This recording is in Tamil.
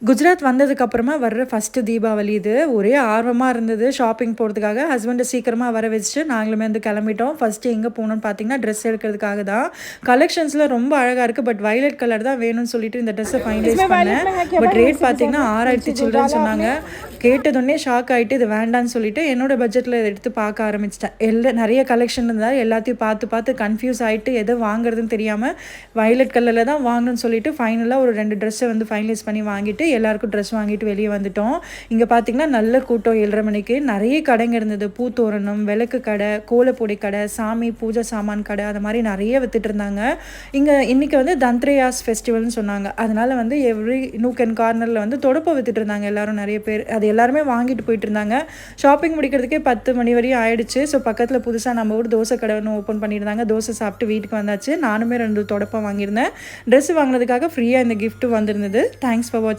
குஜராத் வந்ததுக்கப்புறமா வர்ற ஃபஸ்ட்டு தீபாவளி இது. ஒரே ஆர்வமாக இருந்தது ஷாப்பிங் போகிறதுக்காக. ஹஸ்பண்டை சீக்கிரமாக வர வச்சுட்டு நாங்களுமே வந்து கிளம்பிட்டோம். ஃபஸ்ட்டு எங்கே போகணும்னு பார்த்தீங்கன்னா, ட்ரெஸ் எடுக்கிறதுக்காக தான். கலெக்ஷன்ஸில் ரொம்ப அழகாக இருக்குது. பட் வயலட் கலர் தான் வேணும்னு சொல்லிட்டு இந்த ட்ரெஸ்ஸை ஃபைனலைஸ் பண்ணேன். பட் ரேட் பார்த்தீங்கன்னா 6000 சில்ட்ரன் சொன்னாங்க. கேட்டதுடனே ஷாக் ஆகிட்டு இது வேண்டான்னு சொல்லிட்டு என்னோட பட்ஜெட்டில் இதை எடுத்து பார்க்க ஆரம்பிச்சிட்டேன். நிறைய கலெக்ஷன் இருந்தால் எல்லாத்தையும் பார்த்து கன்ஃபியூஸ் ஆகிட்டு எதை வாங்குறதுன்னு தெரியாமல் வயலட் கலரில் தான் வாங்கணும்னு சொல்லிட்டு ஃபைனலாக ஒரு 2 ட்ரெஸ்ஸை வந்து ஃபைனலைஸ் பண்ணி வாங்கிட்டு எல்லாருக்கும் ட்ரெஸ் வாங்கிட்டு வெளியே வந்துட்டோம். இங்கே பார்த்தீங்கன்னா நல்ல கூட்டம் 7:30 மணிக்கு. நிறைய கடைங்க இருந்தது. பூத்தோரணம், விளக்கு கடை, கோலப்பொடி கடை, சாமி பூஜை சாமான் கடை, அது மாதிரி நிறைய வித்துட்டு இருந்தாங்க. இன்றைக்கி வந்து தந்த்ரேயாஸ் ஃபெஸ்டிவல்னு சொன்னாங்க. அதனால் வந்து எவ்ரி நூக் அண்ட் கார்னரில் வந்து தொடப்பை வித்துட்டு இருந்தாங்க எல்லோரும். நிறைய பேர் அது எல்லாருமே வாங்கிட்டு போயிட்டு இருந்தாங்க. ஷாப்பிங் முடிக்கிறதுக்கே 10 மணி வரையும் ஆயிடுச்சு. ஸோ பக்கத்தில் புதுசாக நம்ம ஊர் தோசை கடை ஒன்று ஓப்பன் பண்ணியிருந்தாங்க. தோசை சாப்பிட்டு வீட்டுக்கு வந்தாச்சு. நானுமே 2 தொடப்பம் வாங்கியிருந்தேன். ட்ரெஸ் வாங்கினதுக்காக ஃப்ரீயாக இந்த கிஃப்ட்டு வந்திருந்தது. தேங்க்ஸ் ஃபார் வாட்சிங்.